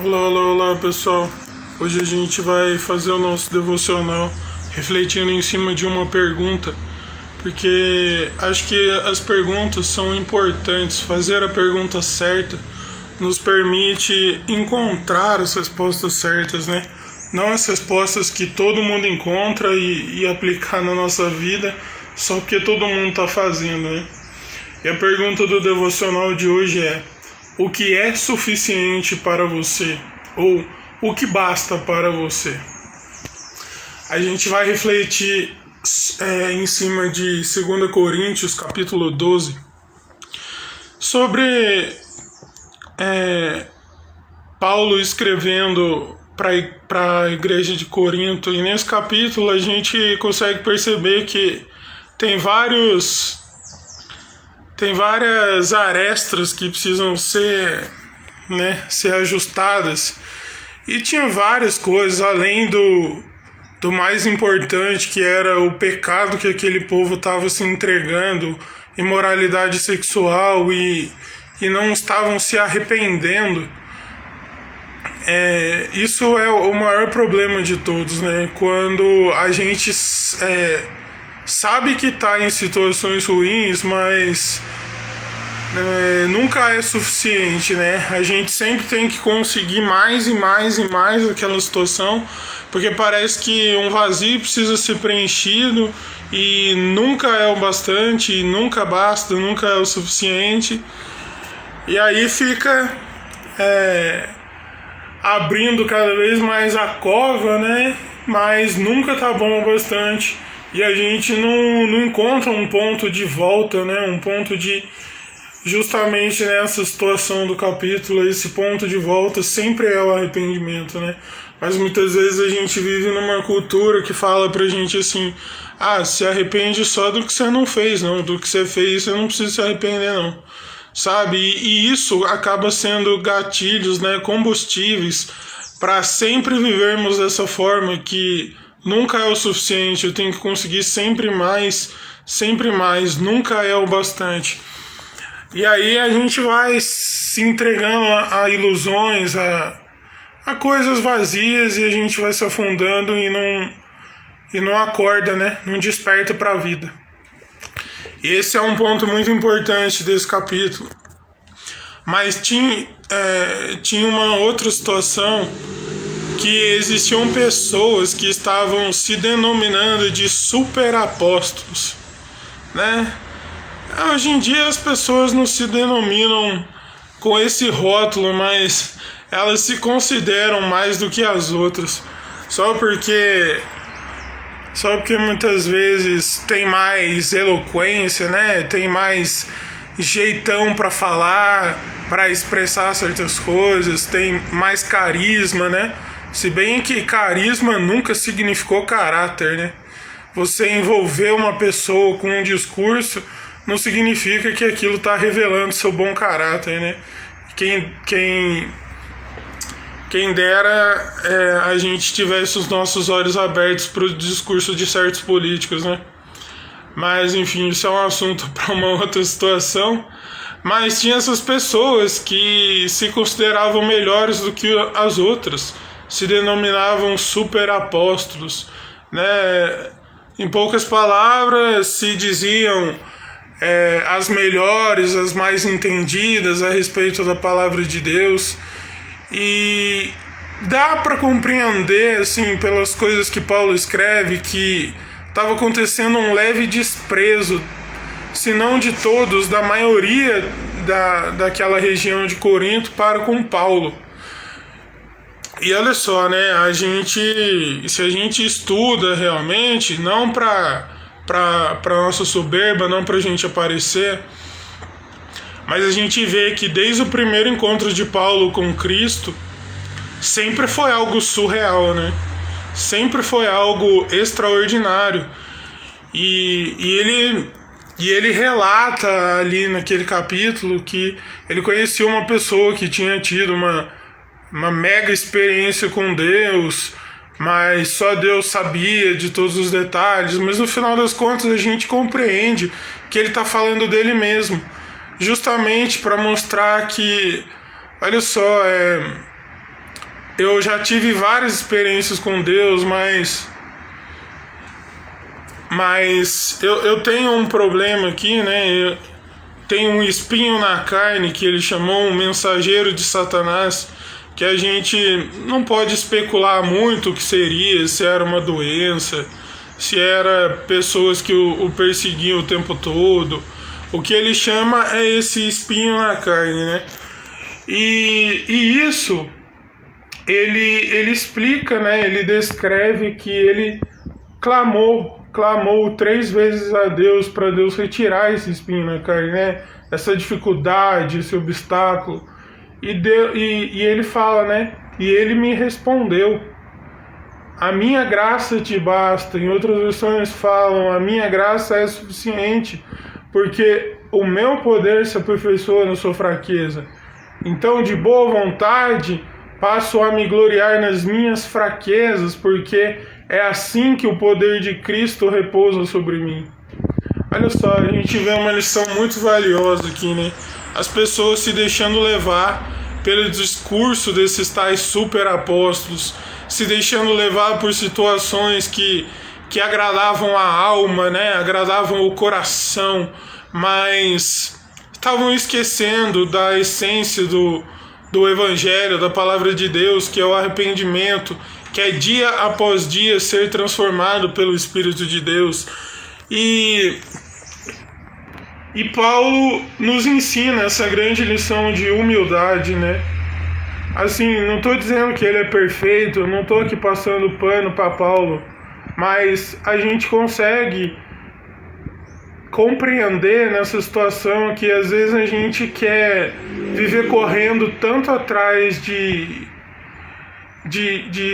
Olá, olá, olá pessoal. Hoje a gente vai fazer o nosso devocional refletindo em cima de uma pergunta, porque acho que as perguntas são importantes. Fazer a pergunta certa nos permite encontrar as respostas certas, né? Não as respostas que todo mundo encontra e aplicar na nossa vida só porque todo mundo está fazendo, né? E a pergunta do devocional de hoje é: o que é suficiente para você? Ou o que basta para você? A gente vai refletir em cima de 2 Coríntios, capítulo 12, sobre Paulo escrevendo para a igreja de Corinto. E nesse capítulo a gente consegue perceber que tem várias arestas que precisam ser ajustadas. E tinha várias coisas, além do mais importante, que era o pecado que aquele povo estava se entregando, imoralidade sexual, e não estavam se arrependendo. Isso é o maior problema de todos, né? Quando a gente sabe que está em situações ruins, mas nunca é suficiente, né? A gente sempre tem que conseguir mais e mais e mais daquela situação, porque parece que um vazio precisa ser preenchido e nunca é o bastante, nunca basta, nunca é o suficiente. E aí fica abrindo cada vez mais a cova, né? Mas nunca tá bom o bastante. E a gente não encontra um ponto de volta, né? Um ponto de... Justamente nessa situação do capítulo, esse ponto de volta sempre é o arrependimento, né? Mas muitas vezes a gente vive numa cultura que fala pra gente assim: se arrepende só do que você não fez, não. Do que você fez você não precisa se arrepender, não. Sabe? E isso acaba sendo gatilhos, né? Combustíveis para sempre vivermos dessa forma, que nunca é o suficiente. Eu tenho que conseguir sempre mais, nunca é o bastante. E aí a gente vai se entregando a ilusões, a coisas vazias, e a gente vai se afundando e não acorda, né? Não desperta para a vida. E esse é um ponto muito importante desse capítulo. Mas tinha uma outra situação, que existiam pessoas que estavam se denominando de superapóstolos, né? Hoje em dia as pessoas não se denominam com esse rótulo, mas elas se consideram mais do que as outras, só porque muitas vezes tem mais eloquência, né? Tem mais jeitão para falar, para expressar certas coisas, tem mais carisma, né? Se bem que carisma nunca significou caráter, né? Você envolver uma pessoa com um discurso não significa que aquilo está revelando seu bom caráter, né? Quem dera a gente tivesse os nossos olhos abertos para o discurso de certos políticos, né? Mas enfim, isso é um assunto para uma outra situação. Mas tinha essas pessoas que se consideravam melhores do que as outras, se denominavam superapóstolos, né? Em poucas palavras, se diziam as melhores, as mais entendidas a respeito da palavra de Deus. E dá para compreender, assim, pelas coisas que Paulo escreve, que estava acontecendo um leve desprezo, se não de todos, da maioria daquela região de Corinto para com Paulo. E olha só, né? Se a gente estuda realmente, não para nossa soberba, não para a gente aparecer, mas a gente vê que desde o primeiro encontro de Paulo com Cristo, sempre foi algo surreal, né? Sempre foi algo extraordinário. E ele relata ali naquele capítulo que ele conhecia uma pessoa que tinha tido uma mega experiência com Deus, mas só Deus sabia de todos os detalhes. Mas no final das contas a gente compreende que ele está falando dele mesmo, justamente para mostrar que, olha só, eu já tive várias experiências com Deus, mas eu tenho um problema aqui, né? Tem um espinho na carne que ele chamou um mensageiro de Satanás, que a gente não pode especular muito o que seria, se era uma doença, se era pessoas que o perseguiam o tempo todo. O que ele chama é esse espinho na carne, né? E isso ele explica, né? Ele descreve que ele clamou 3 vezes a Deus para Deus retirar esse espinho na carne, né? Essa dificuldade, esse obstáculo. E ele fala, né? E ele me respondeu: a minha graça te basta. Em outras versões falam: a minha graça é suficiente, porque o meu poder se aperfeiçoa na sua fraqueza. Então, de boa vontade, passo a me gloriar nas minhas fraquezas, porque é assim que o poder de Cristo repousa sobre mim. Olha só, a gente vê uma lição muito valiosa aqui, né? As pessoas se deixando levar pelo discurso desses tais super apóstolos, se deixando levar por situações que agradavam a alma, né? Agradavam o coração, mas estavam esquecendo da essência do Evangelho, da Palavra de Deus, que é o arrependimento, que é dia após dia ser transformado pelo Espírito de Deus. E Paulo nos ensina essa grande lição de humildade, né? Assim, não estou dizendo que ele é perfeito, não estou aqui passando pano para Paulo, mas a gente consegue compreender nessa situação que às vezes a gente quer viver correndo tanto atrás de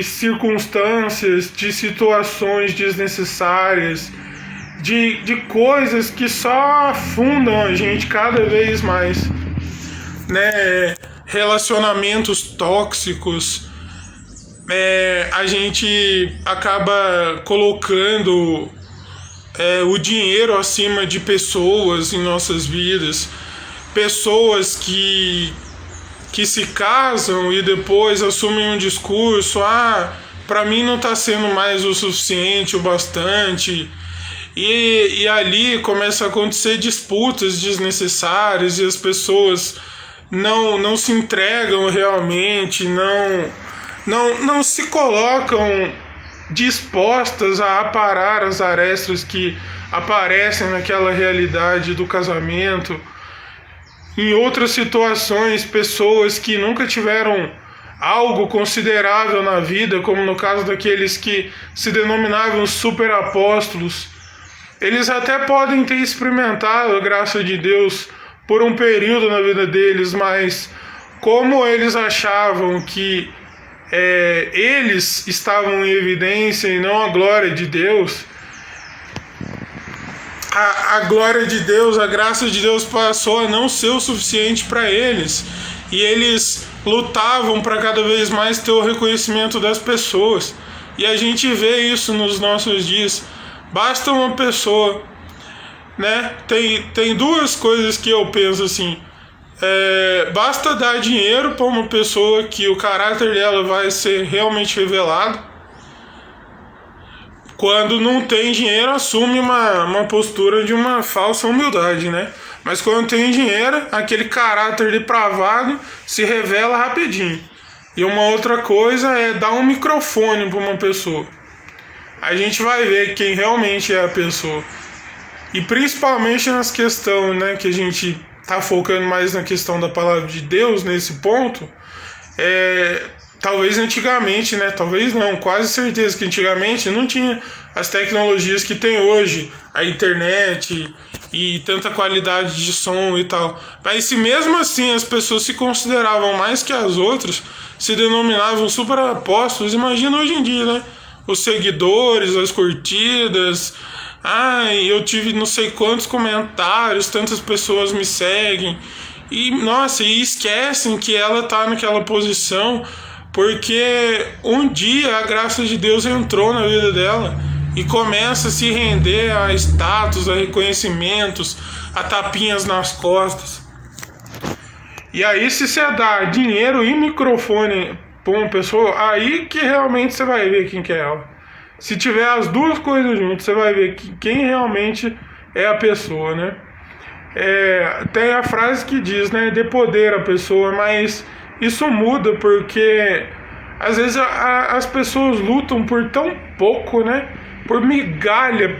circunstâncias, de situações desnecessárias, de coisas que só afundam a gente cada vez mais, né? Relacionamentos tóxicos, a gente acaba colocando o dinheiro acima de pessoas em nossas vidas, pessoas que se casam e depois assumem um discurso: para mim não está sendo mais o suficiente, o bastante. E ali começa a acontecer disputas desnecessárias e as pessoas não se entregam realmente, não se colocam dispostas a aparar as arestas que aparecem naquela realidade do casamento. Em outras situações, pessoas que nunca tiveram algo considerável na vida, como no caso daqueles que se denominavam superapóstolos, eles até podem ter experimentado a graça de Deus por um período na vida deles, mas como eles achavam que eles estavam em evidência e não a glória de Deus, a glória de Deus, a graça de Deus passou a não ser o suficiente para eles. E eles lutavam para cada vez mais ter o reconhecimento das pessoas. E a gente vê isso nos nossos dias. Basta uma pessoa, né? Tem duas coisas que eu penso assim. Basta dar dinheiro para uma pessoa que o caráter dela vai ser realmente revelado. Quando não tem dinheiro, assume uma postura de uma falsa humildade, né? Mas quando tem dinheiro, aquele caráter depravado se revela rapidinho. E uma outra coisa é dar um microfone para uma pessoa. A gente vai ver quem realmente é a pessoa. E principalmente nas questões, né, que a gente está focando mais na questão da palavra de Deus nesse ponto. Talvez antigamente, né? Talvez não, quase certeza que antigamente não tinha as tecnologias que tem hoje, a internet e tanta qualidade de som e tal. Mas se mesmo assim as pessoas se consideravam mais que as outras, se denominavam super apóstolos, imagina hoje em dia, né? Os seguidores, as curtidas, eu tive não sei quantos comentários, tantas pessoas me seguem. E, nossa, e esquecem que ela tá naquela posição porque um dia a graça de Deus entrou na vida dela e começa a se render a status, a reconhecimentos, a tapinhas nas costas. E aí, se você dá dinheiro e microfone por uma pessoa, aí que realmente você vai ver quem que é ela. Se tiver as duas coisas juntas, você vai ver quem realmente é a pessoa, né? Tem a frase que diz, né, dê poder à pessoa, mas isso muda porque às vezes as pessoas lutam por tão pouco, né, por migalha,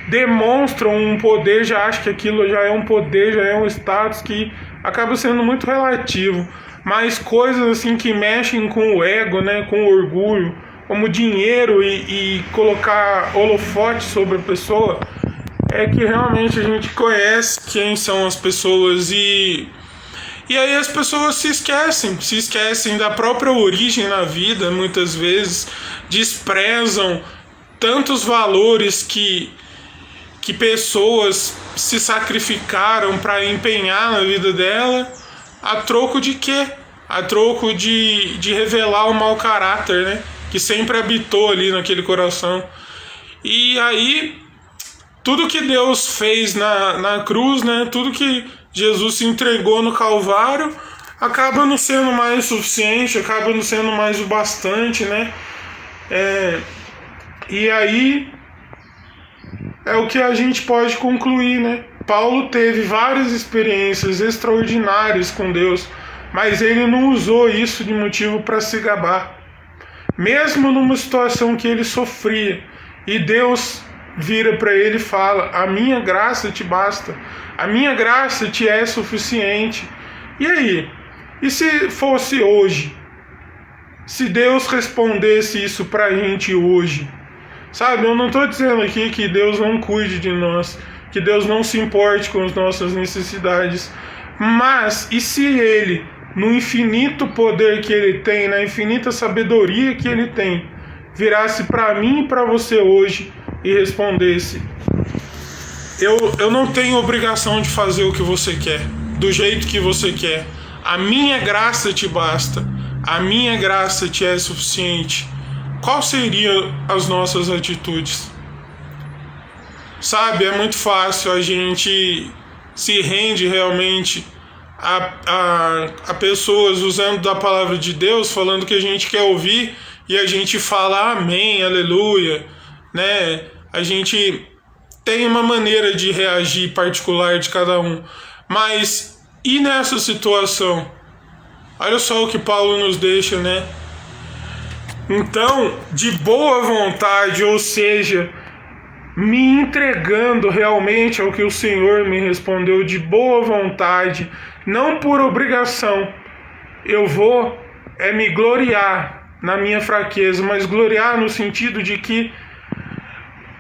demonstram um poder, já acham que aquilo já é um poder, já é um status que acaba sendo muito relativo, mas coisas assim que mexem com o ego, né, com o orgulho, como dinheiro e colocar holofote sobre a pessoa, é que realmente a gente conhece quem são as pessoas e aí as pessoas se esquecem da própria origem na vida, muitas vezes desprezam tantos valores que pessoas se sacrificaram para empenhar na vida dela, a troco de quê? A troco de revelar o mau caráter, né? Que sempre habitou ali naquele coração. E aí tudo que Deus fez na cruz, né, tudo que Jesus se entregou no Calvário, acaba não sendo mais o suficiente, acaba não sendo mais o bastante, né? E aí é o que a gente pode concluir, né? Paulo teve várias experiências extraordinárias com Deus, mas ele não usou isso de motivo para se gabar. Mesmo numa situação que ele sofria, e Deus vira para ele e fala: a minha graça te basta, a minha graça te é suficiente. E aí? E se fosse hoje? Se Deus respondesse isso pra gente hoje? Sabe, eu não estou dizendo aqui que Deus não cuide de nós, que Deus não se importe com as nossas necessidades, mas e se Ele, no infinito poder que Ele tem, na infinita sabedoria que Ele tem, virasse para mim e para você hoje e respondesse: eu não tenho obrigação de fazer o que você quer, do jeito que você quer, a minha graça te basta, a minha graça te é suficiente. Qual seriam as nossas atitudes? Sabe, é muito fácil a gente se rende realmente a pessoas usando da palavra de Deus, falando que a gente quer ouvir, e a gente fala amém, aleluia, né? A gente tem uma maneira de reagir particular de cada um, mas e nessa situação? Olha só o que Paulo nos deixa, né? Então, de boa vontade, ou seja, me entregando realmente ao que o Senhor me respondeu de boa vontade, não por obrigação, eu vou me gloriar na minha fraqueza, mas gloriar no sentido de que,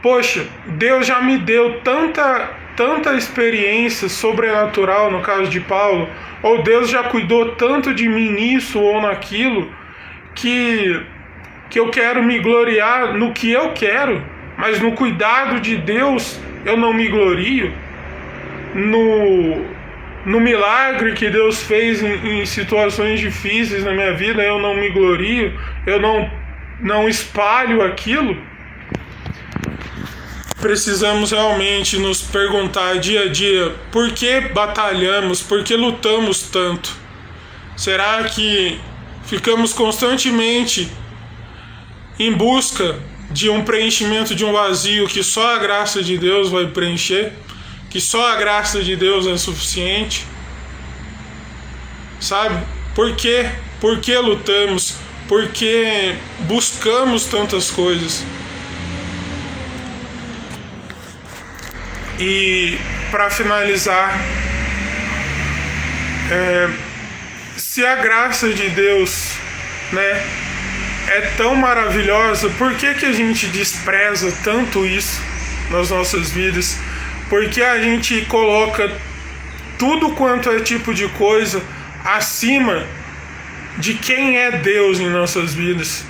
poxa, Deus já me deu tanta experiência sobrenatural, no caso de Paulo, ou Deus já cuidou tanto de mim nisso ou naquilo, que eu quero me gloriar no que eu quero, mas no cuidado de Deus eu não me glorio, no milagre que Deus fez em situações difíceis na minha vida eu não me glorio, eu não espalho aquilo. Precisamos realmente nos perguntar dia a dia: por que batalhamos, por que lutamos tanto? Será que ficamos constantemente em busca de um preenchimento de um vazio que só a graça de Deus vai preencher? Que só a graça de Deus é suficiente? Sabe? Por quê? Por que lutamos? Por que buscamos tantas coisas? E para finalizar, se a graça de Deus, né, é tão maravilhosa, por que a gente despreza tanto isso nas nossas vidas? Por que a gente coloca tudo quanto é tipo de coisa acima de quem é Deus em nossas vidas?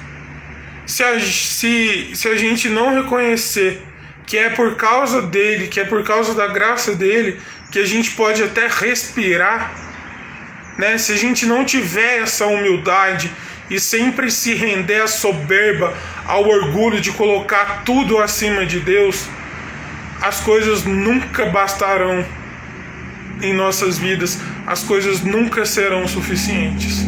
Se a gente não reconhecer que é por causa dele, que é por causa da graça dele, que a gente pode até respirar, né? Se a gente não tiver essa humildade e sempre se render à soberba, ao orgulho de colocar tudo acima de Deus, as coisas nunca bastarão em nossas vidas, as coisas nunca serão suficientes.